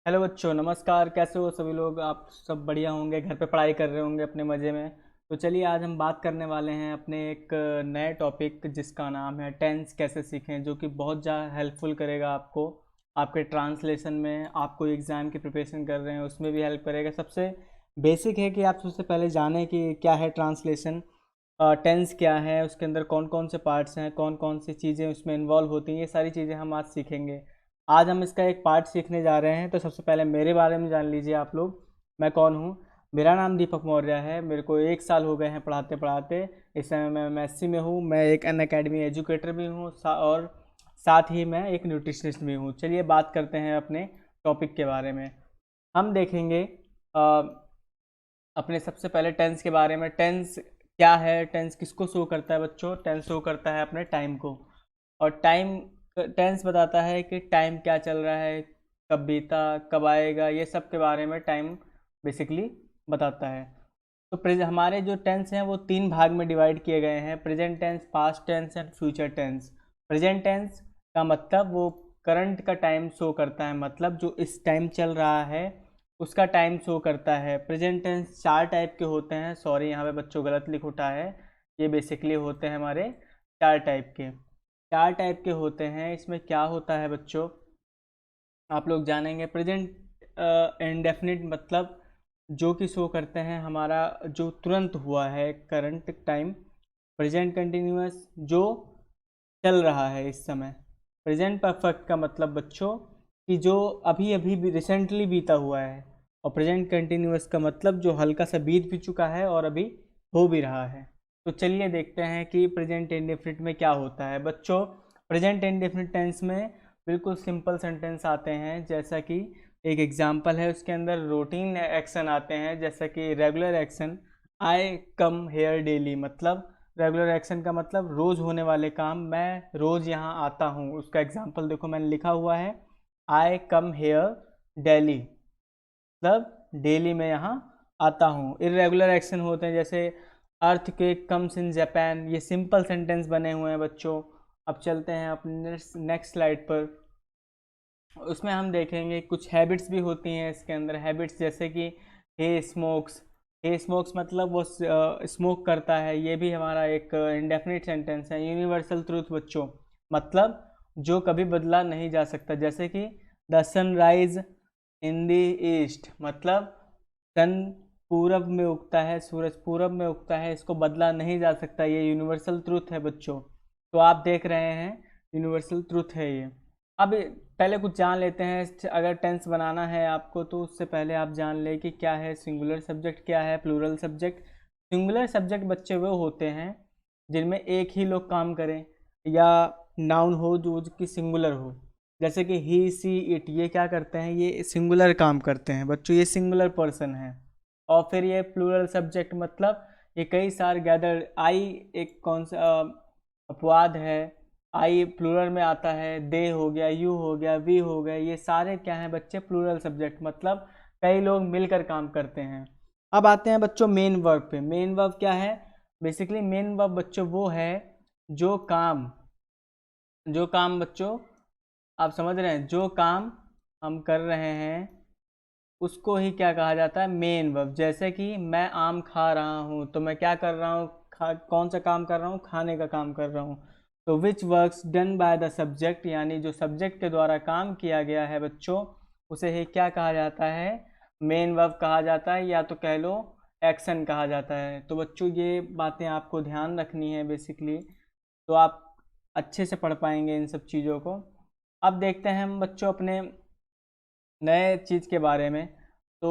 Hello बच्चों, नमस्कार। कैसे हो सभी लोग? आप सब बढ़िया होंगे, घर पे पढ़ाई कर रहे होंगे अपने मज़े में। तो चलिए आज हम बात करने वाले हैं अपने एक नए टॉपिक जिसका नाम है टेंस कैसे सीखें, जो कि बहुत ज़्यादा हेल्पफुल करेगा आपको आपके ट्रांसलेशन में। आप कोई एग्ज़ाम की प्रिपरेशन कर रहे हैं उसमें भी हेल्प करेगा। सबसे बेसिक है कि आप सबसे पहले जानें कि क्या है ट्रांसलेशन, टेंस क्या है, उसके अंदर कौन कौन से पार्ट्स हैं, कौन कौन सी चीज़ें उसमें इन्वॉल्व होती हैं। ये सारी चीज़ें हम आज सीखेंगे। आज हम इसका एक पार्ट सीखने जा रहे हैं। तो सबसे पहले मेरे बारे में जान लीजिए आप लोग, मैं कौन हूँ। मेरा नाम दीपक मौर्य है। मेरे को 1 साल हो गए हैं पढ़ाते पढ़ाते। इस समय मैं एमएससी में हूँ। मैं एक अन अकेडमी एजुकेटर भी हूँ और साथ ही मैं एक न्यूट्रिशनिस्ट भी हूँ। चलिए बात करते हैं अपने टॉपिक के बारे में। हम देखेंगे अपने सबसे पहले टेंस के बारे में। टेंस क्या है, टेंस किसको शो करता है बच्चों? टेंस शो करता है अपने टाइम को। और टाइम, टेंस बताता है कि टाइम क्या चल रहा है, कब बीता, कब आएगा, ये सब के बारे में टाइम बेसिकली बताता है। तो हमारे जो टेंस हैं वो 3 भाग में डिवाइड किए गए हैं: present tense, past tense and future tense. Present tense का मतलब वो करंट का टाइम शो करता है, मतलब जो इस टाइम चल रहा है उसका टाइम शो करता है। प्रेजेंट टेंस 4 टाइप के होते हैं। सॉरी, यहाँ पे बच्चों गलत लिख उठा है। ये बेसिकली होते हैं हमारे 4 टाइप के। 4 टाइप के होते हैं। इसमें क्या होता है बच्चों, आप लोग जानेंगे। प्रेजेंट इंडेफिनिट मतलब जो कि शो करते हैं हमारा जो तुरंत हुआ है, करंट टाइम। प्रेजेंट कंटिन्यूअस जो चल रहा है इस समय। प्रेजेंट परफेक्ट का मतलब बच्चों कि जो अभी अभी भी रिसेंटली बीता हुआ है। और प्रेजेंट कंटिन्यूअस का मतलब जो हल्का सा बीत भी चुका है और अभी हो भी रहा है। तो चलिए देखते हैं कि प्रेजेंट इंडेफिनिट में क्या होता है बच्चों। प्रेजेंट इंडेफिनिट टेंस में बिल्कुल सिंपल सेंटेंस आते हैं, जैसा कि एक एग्जांपल है उसके अंदर रूटीन एक्शन आते हैं, जैसा कि regular action. I come here daily, मतलब रेगुलर एक्शन का मतलब रोज़ होने वाले काम। मैं रोज़ यहाँ आता हूँ, उसका एग्जांपल देखो मैंने लिखा हुआ है, आई कम हेयर डेली, मतलब डेली मैं यहाँ आता हूँ। इरेगुलर एक्शन होते हैं जैसे अर्थ के कम्स इन जापान। ये सिंपल सेंटेंस बने हुए हैं बच्चों। अब चलते हैं अपने नेक्स्ट स्लाइड पर। उसमें हम देखेंगे कुछ हैबिट्स भी होती हैं इसके अंदर। हैबिट्स जैसे कि हे स्मोक्स। हे स्मोक्स मतलब वो स्मोक करता है। ये भी हमारा एक इंडेफिनिट सेंटेंस है। यूनिवर्सल ट्रूथ बच्चों, मतलब जो कभी बदला नहीं जा सकता, जैसे कि the sunrise in the east, मतलब सन पूरब में उगता है, सूरज पूरब में उगता है, इसको बदला नहीं जा सकता। ये यूनिवर्सल ट्रूथ है बच्चों। तो आप देख रहे हैं यूनिवर्सल ट्रूथ है ये। अब पहले कुछ जान लेते हैं। अगर टेंस बनाना है आपको तो उससे पहले आप जान ले कि क्या है सिंगुलर सब्जेक्ट, क्या है प्लूरल सब्जेक्ट। सिंगुलर सब्जेक्ट बच्चे वो होते हैं जिनमें एक ही लोग काम करें, या नाउन हो जो कि सिंगुलर हो। जैसे कि ही सी इट, ये क्या करते हैं? ये सिंगुलर काम करते हैं बच्चों, ये सिंगुलर पर्सन है। और फिर ये प्लूरल सब्जेक्ट मतलब ये कई सारे गैदर। आई एक कौन सा अपवाद है। आई प्लूरल में आता है। दे हो गया, यू हो गया, वी हो गया, ये सारे क्या हैं बच्चे? प्लूरल सब्जेक्ट, मतलब कई लोग मिलकर काम करते हैं। अब आते हैं बच्चों मेन वर्ब पे। मेन वर्ब क्या है? बेसिकली मेन वर्ब बच्चों वो है जो काम, जो काम बच्चों आप समझ रहे हैं, जो काम हम कर रहे हैं उसको ही क्या कहा जाता है? Main verb. जैसे कि मैं आम खा रहा हूँ, तो मैं क्या कर रहा हूँ? कौन सा काम कर रहा हूँ? खाने का काम कर रहा हूँ। तो which works done by the subject, यानी जो सब्जेक्ट के द्वारा काम किया गया है बच्चों, उसे ही क्या कहा जाता है? मेन वर्ब कहा जाता है, या तो कह लो एक्शन कहा जाता है। तो बच्चों ये बातें आपको ध्यान रखनी है बेसिकली, तो आप अच्छे से पढ़ पाएंगे इन सब चीज़ों को। अब देखते हैं हम बच्चों अपने नए चीज़ के बारे में। तो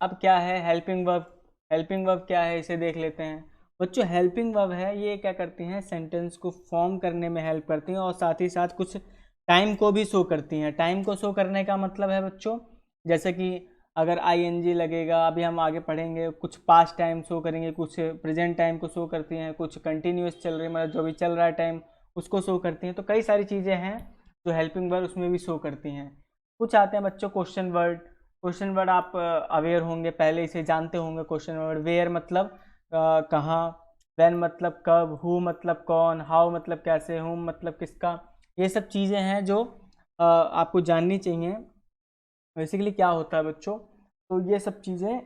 अब क्या है हेल्पिंग वर्ब? हेल्पिंग वर्ब क्या है इसे देख लेते हैं बच्चों। हेल्पिंग वर्ब है, ये क्या करती हैं? सेंटेंस को फॉर्म करने में हेल्प करती हैं और साथ ही साथ कुछ टाइम को भी शो करती हैं। टाइम को शो करने का मतलब है बच्चों, जैसे कि अगर आईएनजी लगेगा, अभी हम आगे पढ़ेंगे, कुछ पास्ट टाइम शो करेंगे, कुछ प्रेजेंट टाइम को शो करती हैं, कुछ कंटिन्यूस चल रही है, मतलब जो भी चल रहा है टाइम उसको शो करती हैं। तो कई सारी चीज़ें हैं जो हेल्पिंग वर्ब उसमें भी शो करती हैं। कुछ आते हैं बच्चों क्वेश्चन वर्ड। क्वेश्चन वर्ड आप अवेयर होंगे, पहले इसे जानते होंगे। क्वेश्चन वर्ड वेयर मतलब कहाँ, व्हेन मतलब कब, हु मतलब कौन, हाउ मतलब कैसे, हुम मतलब किसका। ये सब चीज़ें हैं जो आपको जाननी चाहिए। बेसिकली क्या होता है बच्चों, तो ये सब चीज़ें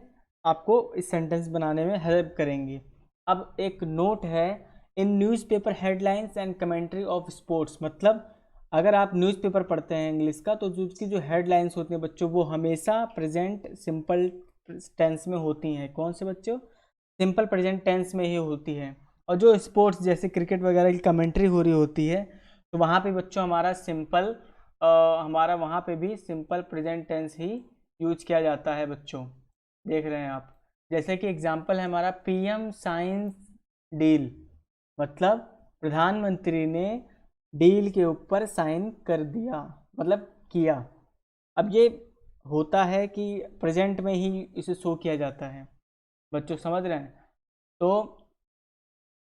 आपको इस सेंटेंस बनाने में हेल्प करेंगी। अब एक नोट है, इन newspaper headlines and commentary of sports, मतलब अगर आप न्यूज़पेपर पढ़ते हैं इंग्लिश का, तो जो उसकी जो हेडलाइंस होती हैं बच्चों, वो हमेशा प्रेजेंट सिंपल टेंस में होती हैं। कौन से बच्चों? सिंपल प्रेजेंट टेंस में ही होती है। और जो स्पोर्ट्स जैसे क्रिकेट वगैरह की कमेंट्री हो रही होती है, तो वहाँ पे बच्चों हमारा सिंपल हमारा वहाँ पे भी सिंपल प्रेजेंट टेंस ही यूज किया जाता है बच्चों। देख रहे हैं आप, जैसे कि एग्जांपल है हमारा पीएम साइंस डील, मतलब प्रधानमंत्री ने डील के ऊपर साइन कर दिया, मतलब किया। अब ये होता है कि प्रेजेंट में ही इसे शो किया जाता है, बच्चों समझ रहे हैं? तो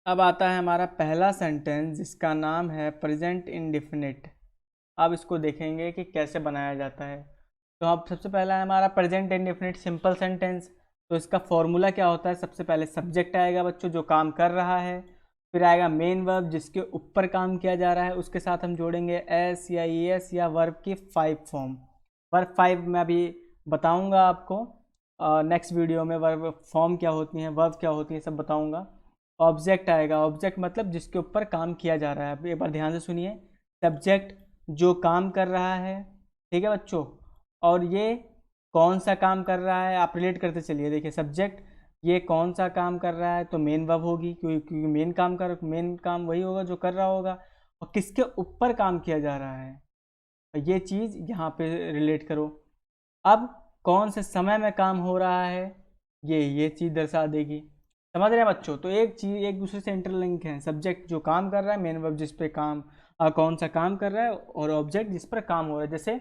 अब आता है हमारा पहला सेंटेंस जिसका नाम है प्रेजेंट इंडेफिनिट। अब इसको देखेंगे कि कैसे बनाया जाता है। तो अब सबसे पहला है हमारा प्रेजेंट इंडेफिनिट सिंपल सेंटेंस। तो इसका फॉर्मूला क्या होता है? सबसे पहले सब्जेक्ट आएगा बच्चों जो काम कर रहा है, फिर आएगा मेन वर्ब जिसके ऊपर काम किया जा रहा है, उसके साथ हम जोड़ेंगे एस या ई एस या वर्ब की 5 फॉर्म। वर्ब 5 मैं अभी बताऊंगा आपको नेक्स्ट वीडियो में, वर्ब फॉर्म क्या होती हैं, वर्ब क्या होती हैं, सब बताऊंगा। ऑब्जेक्ट आएगा, ऑब्जेक्ट मतलब जिसके ऊपर काम किया जा रहा है। अब एक बार ध्यान से सुनिए, सब्जेक्ट जो काम कर रहा है, ठीक है बच्चों, और ये कौन सा काम कर रहा है आप रिलेट करते चलिए। देखिए सब्जेक्ट ये कौन सा काम कर रहा है, तो मेन वर्ब होगी, क्योंकि मेन काम वही होगा जो कर रहा होगा। और किसके ऊपर काम किया जा रहा है, ये चीज़ यहाँ पे रिलेट करो। अब कौन से समय में काम हो रहा है, ये चीज़ दर्शा देगी। समझ रहे हैं बच्चों? तो एक चीज़ एक दूसरे से इंटरलिंक है, सब्जेक्ट जो काम कर रहा है, मेन वर्ब जिस पे काम कौन सा काम कर रहा है, और ऑब्जेक्ट जिस पर काम हो रहा है। जैसे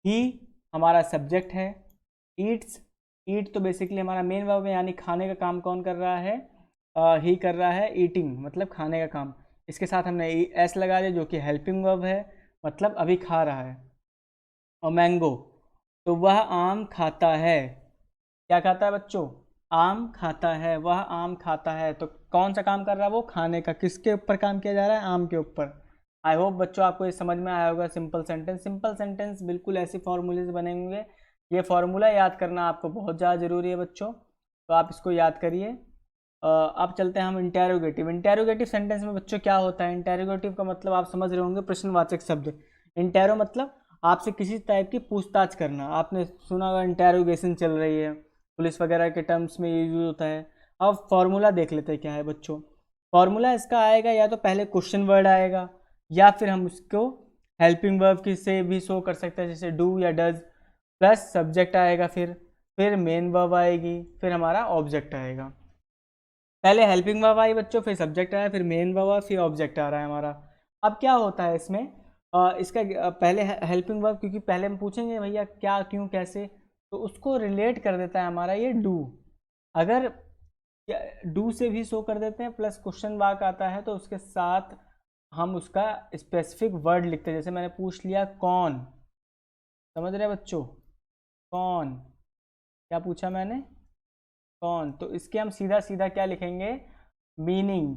ही हमारा सब्जेक्ट है, ईट्स, ईट तो बेसिकली हमारा मेन वर्ब है, यानी खाने का काम कौन कर रहा है? ही कर रहा है, ईटिंग मतलब खाने का काम। इसके साथ हमने एस लगा दिया जो कि हेल्पिंग वर्ब है, मतलब अभी खा रहा है। और मैंगो, तो वह आम खाता है। क्या खाता है बच्चों? आम खाता है, वह आम खाता है। तो कौन सा काम कर रहा है वो? खाने का। किसके ऊपर काम किया जा रहा है? आम के ऊपर। आई होप बच्चों आपको ये समझ में आया होगा। सिंपल सेंटेंस बिल्कुल ऐसे फॉर्मूले से बने होंगे। ये फॉर्मूला याद करना आपको बहुत ज़्यादा ज़रूरी है बच्चों, तो आप इसको याद करिए। अब चलते हैं हम इंटेरोगेटिव। इंटेरोगेटिव सेंटेंस में बच्चों क्या होता है? इंटेरोगेटिव का मतलब आप समझ रहे होंगे, प्रश्नवाचक शब्द। इंटेरो मतलब आपसे किसी टाइप की पूछताछ करना। आपने सुना होगा इंटेरोगेशन चल रही है, पुलिस वगैरह के टर्म्स में ये यूज होता है। अब फॉर्मूला देख लेते हैं क्या है बच्चों। फॉर्मूला इसका आएगा, या तो पहले क्वेश्चन वर्ड आएगा, या फिर हम उसको हेल्पिंग वर्ब की से भी शो कर सकते हैं, जैसे डू या डज, प्लस सब्जेक्ट आएगा, फिर मेन वर्ब आएगी, फिर हमारा ऑब्जेक्ट आएगा। पहले हेल्पिंग वर्ब आई बच्चों, फिर सब्जेक्ट आया, फिर मेन वर्ब, फिर ऑब्जेक्ट आ रहा है हमारा। अब क्या होता है इसमें, इसका पहले हेल्पिंग वर्ब, क्योंकि पहले हम पूछेंगे भैया क्या, क्यों, कैसे, तो उसको रिलेट कर देता है हमारा ये डू। अगर डू से भी शो कर देते हैं, प्लस क्वेश्चन मार्क आता है, तो उसके साथ हम उसका स्पेसिफिक वर्ड लिखते हैं। जैसे मैंने पूछ लिया कौन, समझ रहे हैं बच्चों? कौन, क्या पूछा मैंने? कौन। तो इसके हम सीधा सीधा क्या लिखेंगे? मीनिंग।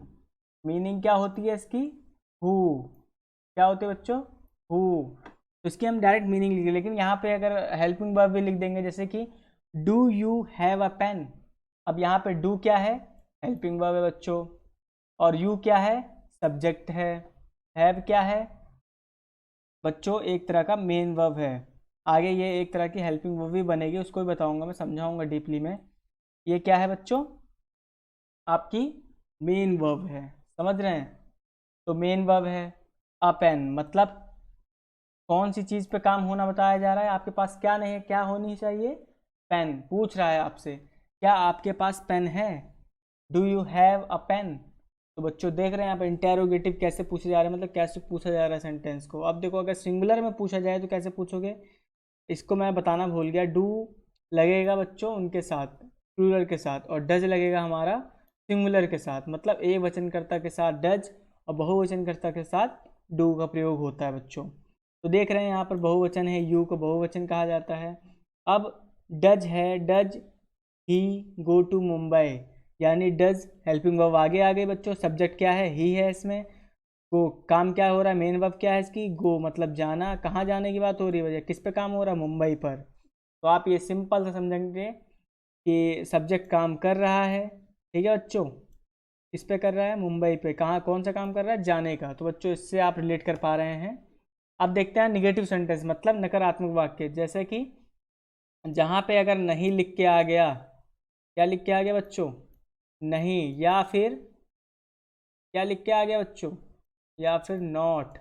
मीनिंग क्या होती है इसकी? हु। क्या होती है बच्चों? हु। तो इसकी हम डायरेक्ट मीनिंग लिखेंगे, लेकिन यहाँ पे अगर हेल्पिंग वर्ब भी लिख देंगे, जैसे कि do you have a pen. अब यहाँ पे डू क्या है? हेल्पिंग वर्ब है बच्चों, और यू क्या है? सब्जेक्ट है। हैव क्या है बच्चों? एक तरह का मेन वर्ब है। आगे ये एक तरह की हेल्पिंग वर्ब भी बनेगी, उसको भी बताऊंगा, मैं समझाऊंगा डीपली में। ये क्या है बच्चों? आपकी मेन वर्ब है, समझ रहे हैं? तो मेन वर्ब है। अ पेन मतलब कौन सी चीज़ पे काम होना बताया जा रहा है। आपके पास क्या नहीं है, क्या होनी चाहिए? पेन। पूछ रहा है आपसे क्या आपके पास पेन है? Do you have a pen? तो बच्चों देख रहे हैं यहाँ पे इंटेरोगेटिव कैसे पूछे जा रहे हैं, मतलब कैसे पूछा जा रहा है सेंटेंस को। अब देखो अगर सिंगुलर में पूछा जाए तो कैसे पूछोगे, इसको मैं बताना भूल गया। डू लगेगा बच्चों उनके साथ, प्लूरल के साथ, और डज लगेगा हमारा सिंगुलर के साथ, मतलब ए वचनकर्ता के साथ डज, और बहुवचनकर्ता के साथ डू का प्रयोग होता है बच्चों। तो देख रहे हैं यहाँ पर बहुवचन है, यू को बहुवचन कहा जाता है। अब डज है, does he go to Mumbai, यानी डज हेल्पिंग वर्ब आगे आ गई बच्चों। सब्जेक्ट क्या है? ही है इसमें। गो काम क्या हो रहा है? मेन वर्ब क्या है इसकी? गो मतलब जाना। कहाँ जाने की बात हो रही है भैया? किस पे काम हो रहा है? मुंबई पर। तो आप ये सिंपल से समझेंगे कि सब्जेक्ट काम कर रहा है, ठीक है बच्चों। किस पे कर रहा है? मुंबई पे। कहाँ, कौन सा काम कर रहा है? जाने का। तो बच्चों इससे आप रिलेट कर पा रहे हैं। अब देखते हैं निगेटिव सेंटेंस, मतलब नकारात्मक वाक्य। जैसे कि जहाँ पे अगर नहीं लिख के आ गया, क्या लिख के आ गया बच्चों? नहीं, या फिर क्या लिख के आ गया बच्चों? या फिर नॉट।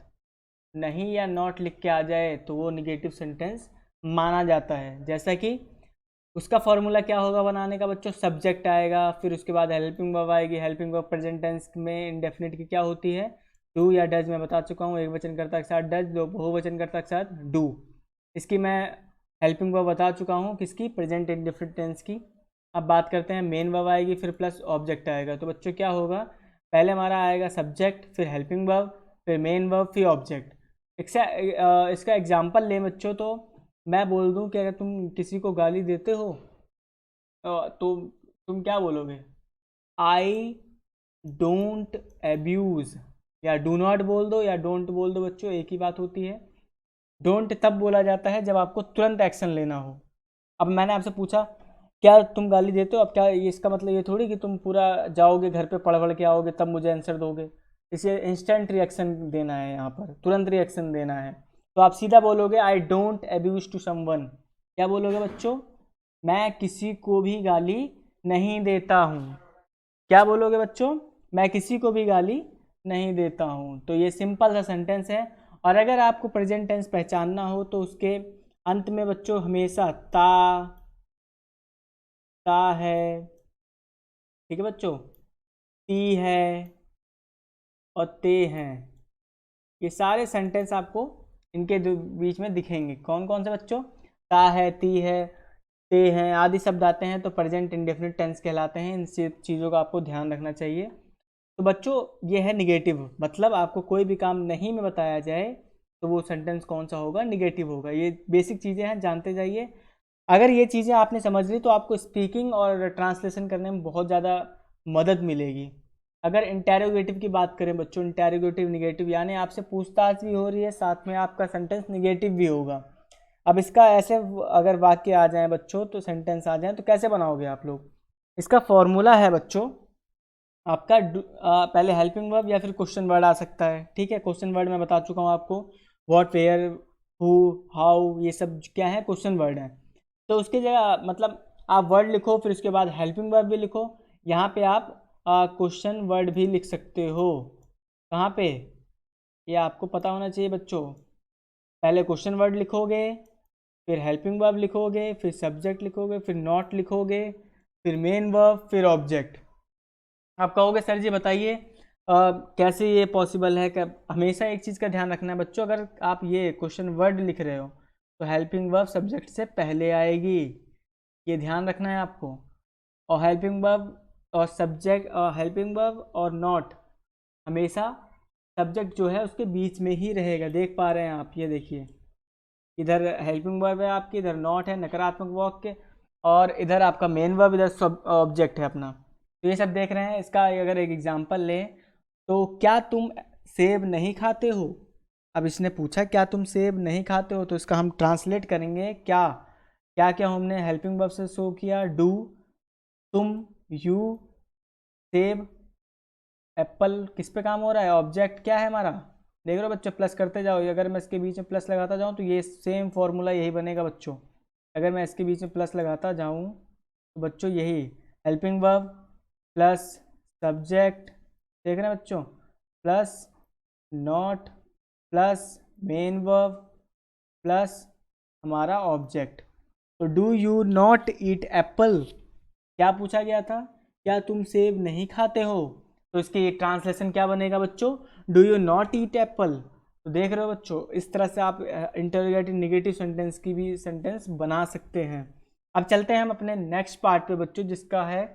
नहीं या नॉट लिख के आ जाए तो वो निगेटिव सेंटेंस माना जाता है। जैसा कि उसका फॉर्मूला क्या होगा बनाने का बच्चों? सब्जेक्ट आएगा, फिर उसके बाद हेल्पिंग वर्ब आएगी। हेल्पिंग वर्ब प्रेजेंट टेंस में इंडेफिनिट की क्या होती है? डू या डज। मैं बता चुका हूँ, एक वचन कर्ता के साथ डज, दो बहुवचन कर्ता के साथ डू। इसकी मैं हेल्पिंग वर्ब बता चुका हूँ, किसकी? प्रेजेंट इंडेफिनिट टेंस की। अब बात करते हैं, मेन वर्ब आएगी, फिर प्लस ऑब्जेक्ट आएगा। तो बच्चों क्या होगा? पहले हमारा आएगा सब्जेक्ट, फिर हेल्पिंग वर्ब, फिर मेन वर्ब, फिर ऑब्जेक्ट। इसका एग्जाम्पल लें बच्चों, तो मैं बोल दूं कि अगर तुम किसी को गाली देते हो तो तुम क्या बोलोगे? आई डोंट एब्यूज़, या डू नॉट बोल दो या डोंट बोल दो बच्चों, एक ही बात होती है। डोंट तब बोला जाता है जब आपको तुरंत एक्शन लेना हो। अब मैंने आपसे पूछा क्या तुम गाली देते हो, अब क्या ये इसका मतलब ये थोड़ी कि तुम पूरा जाओगे घर पे पढ़ पढ़ के आओगे तब मुझे आंसर दोगे। इसे इंस्टेंट रिएक्शन देना है, यहाँ पर तुरंत रिएक्शन देना है। तो आप सीधा बोलोगे I don't abuse to someone. क्या बोलोगे बच्चों? मैं किसी को भी गाली नहीं देता हूँ। क्या बोलोगे बच्चों? मैं किसी को भी गाली नहीं देता हूँ। तो ये सिंपल सा सेंटेंस है। और अगर आपको प्रेजेंट टेंस पहचानना हो तो उसके अंत में बच्चों हमेशा ता है, ठीक है बच्चों, ती है और ते हैं। ये सारे सेंटेंस आपको इनके बीच में दिखेंगे। कौन कौन से बच्चों? ता है, ती है, ते हैं आदि शब्द आते हैं तो प्रेजेंट इंडेफिनिट टेंस कहलाते हैं। इन चीज़ों का आपको ध्यान रखना चाहिए। तो बच्चों ये है निगेटिव, मतलब आपको कोई भी काम नहीं में बताया जाए तो वो सेंटेंस कौन सा होगा? निगेटिव होगा। ये बेसिक चीज़ें हैं, जानते जाइए। अगर ये चीज़ें आपने समझ ली तो आपको स्पीकिंग और ट्रांसलेशन करने में बहुत ज़्यादा मदद मिलेगी। अगर इंटेरोगेटिव की बात करें बच्चों, इंटेरोगेटिव निगेटिव, यानी आपसे पूछताछ भी हो रही है, साथ में आपका सेंटेंस निगेटिव भी होगा। अब इसका ऐसे अगर वाक्य आ जाए बच्चों, तो सेंटेंस आ जाए तो कैसे बनाओगे आप लोग? इसका फॉर्मूला है बच्चों आपका पहले हेल्पिंग वर्ब या फिर क्वेश्चन वर्ड आ सकता है, ठीक है। क्वेश्चन वर्ड मैं बता चुका हूँ आपको, व्हाट, वेयर, हु, हाउ, ये सब क्या है? क्वेश्चन वर्ड है। तो उसकी जगह मतलब आप वर्ड लिखो, फिर उसके बाद हेल्पिंग वर्ब भी लिखो। यहाँ पे आप क्वेश्चन वर्ड भी लिख सकते हो। कहाँ पे? ये आपको पता होना चाहिए बच्चों। पहले क्वेश्चन वर्ड लिखोगे, फिर हेल्पिंग वर्ब लिखोगे, फिर सब्जेक्ट लिखोगे, फिर नॉट लिखोगे, फिर मेन वर्ब, फिर ऑब्जेक्ट। आप कहोगे सर जी बताइए कैसे ये पॉसिबल है? कि हमेशा एक चीज़ का ध्यान रखना है बच्चों, अगर आप ये क्वेश्चन वर्ड लिख रहे हो तो हेल्पिंग वर्ब सब्जेक्ट से पहले आएगी, ये ध्यान रखना है आपको। और हेल्पिंग वर्ब और सब्जेक्ट, हेल्पिंग वर्ब और नॉट हमेशा सब्जेक्ट जो है उसके बीच में ही रहेगा। देख पा रहे हैं आप? ये देखिए, इधर हेल्पिंग वर्ब है आपकी, इधर नॉट है नकारात्मक वाक्य, और इधर आपका मेन वर्ब, इधर सब ऑब्जेक्ट है अपना। तो ये सब देख रहे हैं। इसका अगर एक एग्जांपल लें तो क्या तुम सेब नहीं खाते हो? अब इसने पूछा क्या तुम सेब नहीं खाते हो, तो इसका हम ट्रांसलेट करेंगे क्या? क्या क्या हमने हेल्पिंग वर्ब से शो किया? डू, तुम, यू, सेब, एप्पल। किस पे काम हो रहा है? ऑब्जेक्ट क्या है हमारा? देख रहे हो बच्चों, प्लस करते जाओ। अगर मैं इसके बीच में प्लस लगाता जाऊँ तो ये सेम फॉर्मूला यही बनेगा बच्चों। अगर मैं इसके बीच में प्लस लगाता जाऊँ तो बच्चों यही हेल्पिंग वर्ब प्लस सब्जेक्ट, देख रहे हैं बच्चों, plus not plus main verb plus हमारा ऑब्जेक्ट। तो do you not eat Apple, क्या पूछा गया था? क्या तुम सेब नहीं खाते हो? तो इसकी ट्रांसलेशन क्या बनेगा बच्चों? Do you not eat Apple. तो देख रहे हो बच्चों, इस तरह से आप इंटरोगेटिव निगेटिव सेंटेंस की भी सेंटेंस बना सकते हैं। अब चलते हैं हम अपने नेक्स्ट पार्ट पे बच्चों, जिसका है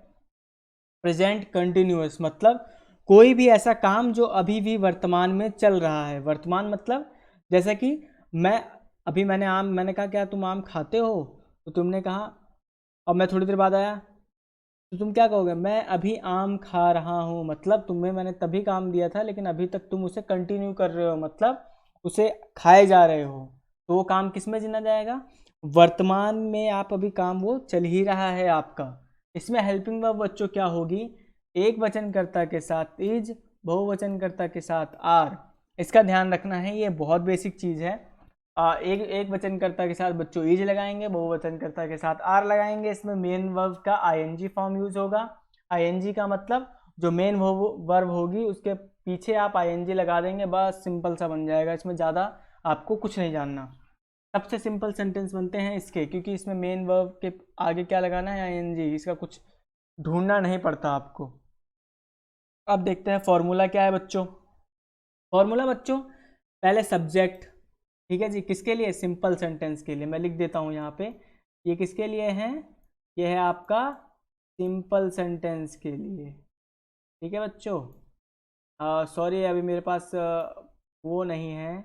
प्रेजेंट कंटिन्यूअस, मतलब कोई भी ऐसा काम जो अभी भी वर्तमान में चल रहा है। वर्तमान मतलब जैसे कि मैं अभी मैंने कहा क्या तुम आम खाते हो? तो तुमने कहा, और मैं थोड़ी देर बाद आया तो तुम क्या कहोगे? मैं अभी आम खा रहा हूँ। मतलब तुम्हें मैंने तभी काम दिया था लेकिन अभी तक तुम उसे कंटिन्यू कर रहे हो, मतलब उसे खाए जा रहे हो। तो वो काम किस में गिना जाएगा? वर्तमान में आप अभी काम वो चल ही रहा है आपका। इसमें हेल्पिंग वर्ब बच्चों क्या होगी, एक वचनकर्ता के साथ इज, बहुवचनकर्ता के साथ आर। इसका ध्यान रखना है, ये बहुत बेसिक चीज़ है। एक वचनकर्ता के साथ बच्चों इज लगाएंगे, बहुवचनकर्ता के साथ आर लगाएंगे। इसमें मेन वर्ब का आईएनजी फॉर्म यूज होगा। आईएनजी का मतलब जो मेन वर्ब होगी उसके पीछे आप आईएनजी लगा देंगे, बस सिंपल सा बन जाएगा। इसमें ज़्यादा आपको कुछ नहीं जानना। सबसे सिंपल सेंटेंस बनते हैं इसके, क्योंकि इसमें मेन वर्ब के आगे क्या लगाना है, आईएनजी। इसका कुछ ढूंढना नहीं पड़ता आपको। अब देखते हैं फॉर्मूला क्या है बच्चों। फॉर्मूला बच्चों, पहले सब्जेक्ट, ठीक है जी, किसके लिए, सिंपल सेंटेंस के लिए। मैं लिख देता हूँ यहाँ पे, ये किसके लिए है, ये है आपका सिंपल सेंटेंस के लिए, ठीक है बच्चों। सॉरी अभी मेरे पास वो नहीं है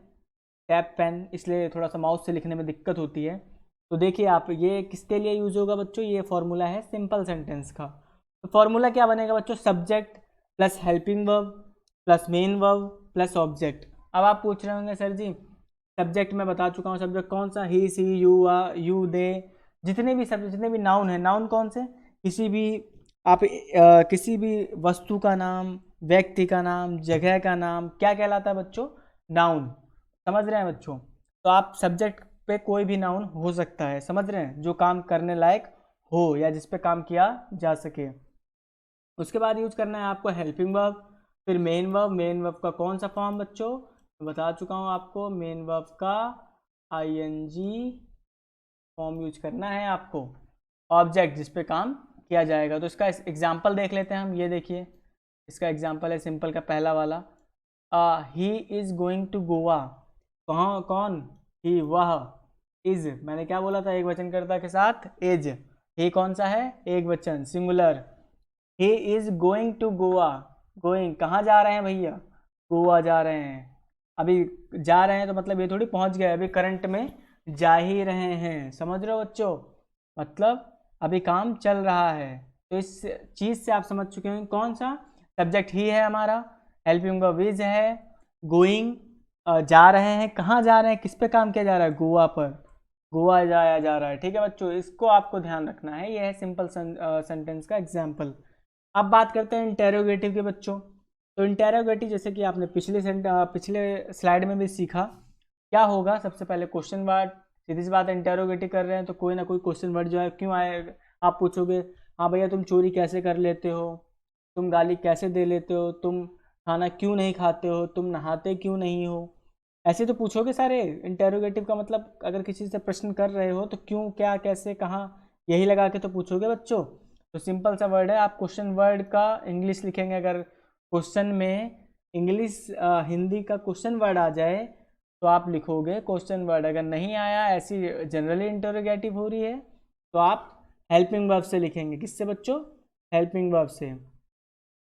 टैब पेन, इसलिए थोड़ा सा माउस से लिखने में दिक्कत होती है। तो देखिए आप, ये किसके लिए यूज होगा बच्चों, ये फॉर्मूला है सिंपल सेंटेंस का। तो फॉर्मूला क्या बनेगा बच्चों, subject plus helping verb plus main verb plus object. अब आप पूछ रहे होंगे सर जी सब्जेक्ट मैं बता चुका हूँ, सब्जेक्ट कौन सा, ही सी यू दे, जितने भी सब्जेक्ट, जितने भी नाउन है, नाउन कौन से, किसी भी आप किसी भी वस्तु का नाम, व्यक्ति का नाम, जगह का नाम, क्या कहलाता है बच्चों, नाउन। समझ रहे हैं बच्चों। तो आप सब्जेक्ट पे कोई भी नाउन हो सकता है, समझ रहे हैं, जो काम करने लायक हो या जिस पे काम किया जा सके। उसके बाद यूज करना है आपको हेल्पिंग वर्ब, फिर मेन वर्ब। मेन वर्ब का कौन सा फॉर्म बच्चों, मैं बता चुका हूँ आपको, मेन वर्ब का आईएनजी फॉर्म यूज करना है आपको। ऑब्जेक्ट जिस पे काम किया जाएगा। तो इसका एग्जाम्पल देख लेते हैं हम, ये देखिए इसका एग्जाम्पल है सिंपल का पहला वाला, he is going to Goa. कहाँ, कौन, ही वह, इज मैंने क्या बोला था, एक वचनकर्ता के साथ इज। ही कौन सा है, एक वचन, singular. He is going to Goa, going कहाँ जा रहे हैं भैया, गोवा जा रहे हैं। अभी जा रहे हैं तो मतलब ये थोड़ी पहुंच गए, अभी करंट में जा ही रहे हैं, समझ रहे हो बच्चों, मतलब अभी काम चल रहा है। तो इस चीज़ से आप समझ चुके हैं कौन सा, सब्जेक्ट ही है हमारा, हेल्पिंग वर्ब इज है, गोइंग जा रहे हैं, कहाँ जा रहे हैं, किस पे काम किया जा रहा है, गोवा पर, गोवा जाया जा रहा है, ठीक है बच्चों, इसको आपको ध्यान रखना है। ये है सिंपल सेंटेंस का एग्जाम्पल। अब बात करते हैं इंटेरोगेटिव के बच्चों। तो इंटेरोगेटिव जैसे कि आपने पिछले स्लाइड में भी सीखा, क्या होगा, सबसे पहले क्वेश्चन वर्ड। सीधी सी बात है, इंटेरोगेटिव कर रहे हैं तो कोई ना कोई क्वेश्चन वर्ड जो है क्यों आए। आप पूछोगे, हाँ भैया तुम चोरी कैसे कर लेते हो, तुम गाली कैसे दे लेते हो, तुम खाना क्यों नहीं खाते हो, तुम नहाते क्यों नहीं हो, ऐसे तो पूछोगे सारे। इंटेरोगेटिव का मतलब अगर किसी से प्रश्न कर रहे हो तो क्यों, क्या, कैसे, कहाँ, यही लगा के तो पूछोगे बच्चों। तो सिंपल सा वर्ड है, आप क्वेश्चन वर्ड का इंग्लिश लिखेंगे, अगर क्वेश्चन में इंग्लिश हिंदी का क्वेश्चन वर्ड आ जाए तो आप लिखोगे क्वेश्चन वर्ड। अगर नहीं आया, ऐसी जनरली इंटरोगेटिव हो रही है, तो आप हेल्पिंग वर्ब से लिखेंगे। किससे बच्चों, हेल्पिंग वर्ब से।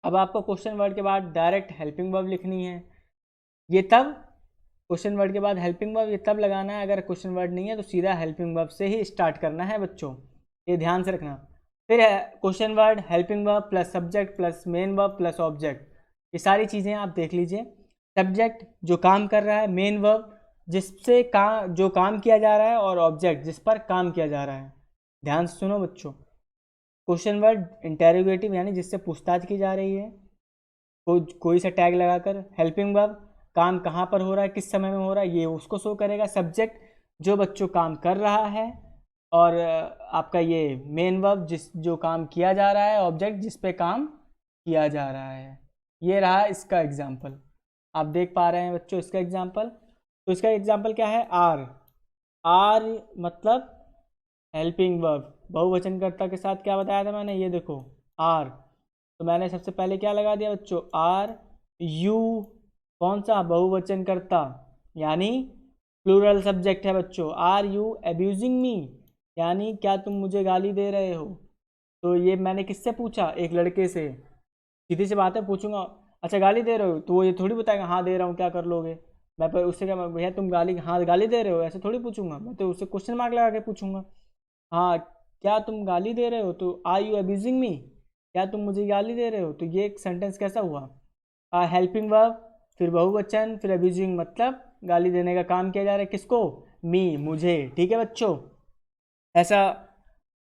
अब आपको क्वेश्चन वर्ड के बाद डायरेक्ट हेल्पिंग वर्ब लिखनी है, ये तब, क्वेश्चन वर्ड के बाद हेल्पिंग वर्ब ये तब लगाना है, अगर क्वेश्चन वर्ड नहीं है तो सीधा हेल्पिंग वर्ब से ही स्टार्ट करना है बच्चों, ये ध्यान से रखना। फिर है question word, helping verb plus subject plus main verb plus object. ये सारी चीज़ें आप देख लीजिए। सब्जेक्ट जो काम कर रहा है, मेन वर्ब जिससे जो काम किया जा रहा है, और ऑब्जेक्ट जिस पर काम किया जा रहा है। ध्यान से सुनो बच्चों, क्वेश्चन वर्ड इंटेरोगेटिव यानी जिससे पूछताछ की जा रही है, कोई सा टैग लगाकर। हेल्पिंग वर्ब काम कहाँ पर हो रहा है, किस समय में हो रहा है, ये उसको शो करेगा। सब्जेक्ट जो बच्चों काम कर रहा है, और आपका ये मेन वर्ब जो काम किया जा रहा है, ऑब्जेक्ट जिस पे काम किया जा रहा है। ये रहा इसका एग्जाम्पल, आप देख पा रहे हैं बच्चों इसका एग्जाम्पल। तो इसका एग्जाम्पल क्या है, आर। आर मतलब हेल्पिंग वर्ब, बहुवचनकर्ता के साथ क्या बताया था मैंने, ये देखो आर। तो मैंने सबसे पहले क्या लगा दिया बच्चों, आर यू, कौन सा, बहुवचनकर्ता यानी प्लूरल सब्जेक्ट है बच्चों। आर यू अब्यूजिंग मी, यानी क्या तुम मुझे गाली दे रहे हो। तो ये मैंने किससे पूछा, एक लड़के से। सीधी सी बात है, पूछूंगा अच्छा गाली दे रहे हो, तो वो ये थोड़ी बताएगा हाँ दे रहा हूँ क्या कर लोगे। मैं पर उससे क्या, भैया तुम गाली, हाँ गाली दे रहे हो, ऐसे थोड़ी पूछूंगा मैं, तो उससे क्वेश्चन मार्क लगा के पूछूंगा। हाँ क्या तुम गाली दे रहे हो, तो आर यू अब्यूजिंग मी, क्या तुम मुझे गाली दे रहे हो। तो ये एक सेंटेंस कैसा हुआ, हेल्पिंग वर्ब, फिर बहुवचन, फिर अब्यूजिंग, मतलब गाली देने का काम किया जा रहा है, किसको, मी, मुझे, ठीक है बच्चों। ऐसा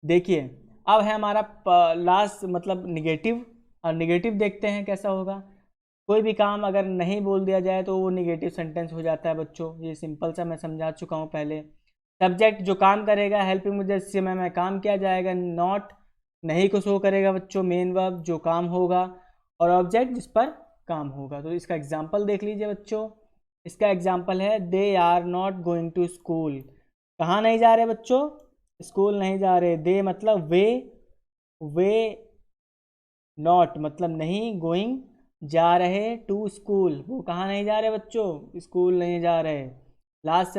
देखिए। अब है हमारा लास्ट मतलब निगेटिव, और निगेटिव देखते हैं कैसा होगा। कोई भी काम अगर नहीं बोल दिया जाए तो वो निगेटिव सेंटेंस हो जाता है बच्चों। ये सिंपल सा मैं समझा चुका हूँ पहले। सब्जेक्ट जो काम करेगा, हेल्पिंग विद द समय में काम किया जाएगा। नॉट नहीं को शो करेगा बच्चों, मेन वर्ब जो काम होगा, और ऑब्जेक्ट जिस पर काम होगा। तो इसका एग्जाम्पल देख लीजिए बच्चों। इसका एग्जाम्पल है they are not going to school. कहाँ नहीं जा रहे बच्चों? स्कूल नहीं जा रहे। दे मतलब वे नॉट मतलब नहीं, गोइंग जा रहे, टू स्कूल वो कहाँ नहीं जा रहे बच्चों? स्कूल नहीं जा रहे। लास्ट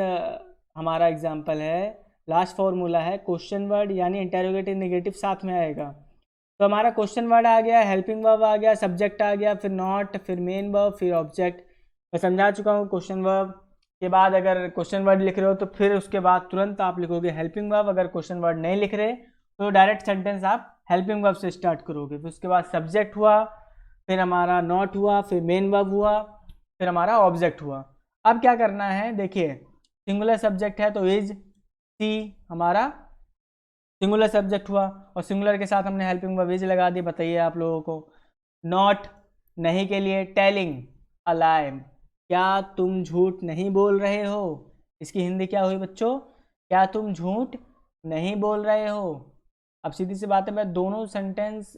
हमारा एग्जाम्पल है, लास्ट फॉर्मूला है क्वेश्चन वर्ड यानी इंटेरोगेटिव नेगेटिव साथ में आएगा। तो हमारा क्वेश्चन वर्ड आ गया, हेल्पिंग वर्ब आ गया, सब्जेक्ट आ गया, फिर नॉट, फिर मेन वर्ब, फिर ऑब्जेक्ट। मैं समझा चुका हूँ। क्वेश्चन वर्ब के बाद अगर क्वेश्चन वर्ड लिख रहे हो तो फिर उसके बाद तुरंत आप लिखोगे हेल्पिंग वर्ब। अगर क्वेश्चन वर्ड नहीं लिख रहे तो डायरेक्ट सेंटेंस आप हेल्पिंग वर्ब से स्टार्ट करोगे। फिर उसके बाद सब्जेक्ट हुआ, फिर हमारा नॉट हुआ, फिर मेन वर्ब हुआ, फिर हमारा ऑब्जेक्ट हुआ। अब क्या करना है देखिए, सिंगुलर सब्जेक्ट है तो इज, सी हमारा सिंगुलर सब्जेक्ट हुआ, और सिंगुलर के साथ हमने हेल्पिंग वर्ब इज लगा दी। बताइए आप लोगों को। नॉट नहीं के लिए टेलिंग अ लाई, क्या तुम झूठ नहीं बोल रहे हो? इसकी हिंदी क्या हुई बच्चों? क्या तुम झूठ नहीं बोल रहे हो? अब सीधी सी बात है, मैं दोनों सेंटेंस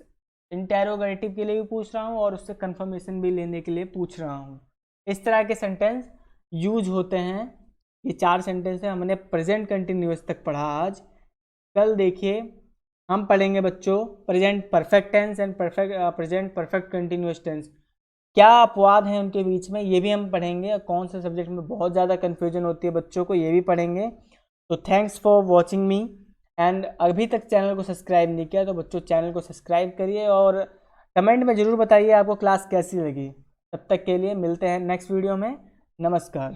इंटेरोगेटिव के लिए भी पूछ रहा हूँ और उससे कंफर्मेशन भी लेने के लिए पूछ रहा हूँ। इस तरह के सेंटेंस यूज होते हैं। ये 4 सेंटेंस है, हमने प्रेजेंट कंटिन्यूअस तक पढ़ा आज। कल देखिए हम पढ़ेंगे बच्चों present perfect tense and present perfect continuous tense. क्या अपवाद हैं उनके बीच में, ये भी हम पढ़ेंगे। कौन से सब्जेक्ट में बहुत ज़्यादा कन्फ्यूजन होती है बच्चों को, ये भी पढ़ेंगे। तो thanks for watching me. And अभी तक चैनल को सब्सक्राइब नहीं किया तो बच्चों चैनल को सब्सक्राइब करिए, और कमेंट में ज़रूर बताइए आपको क्लास कैसी लगी। तब तक के लिए मिलते हैं नेक्स्ट वीडियो में। नमस्कार।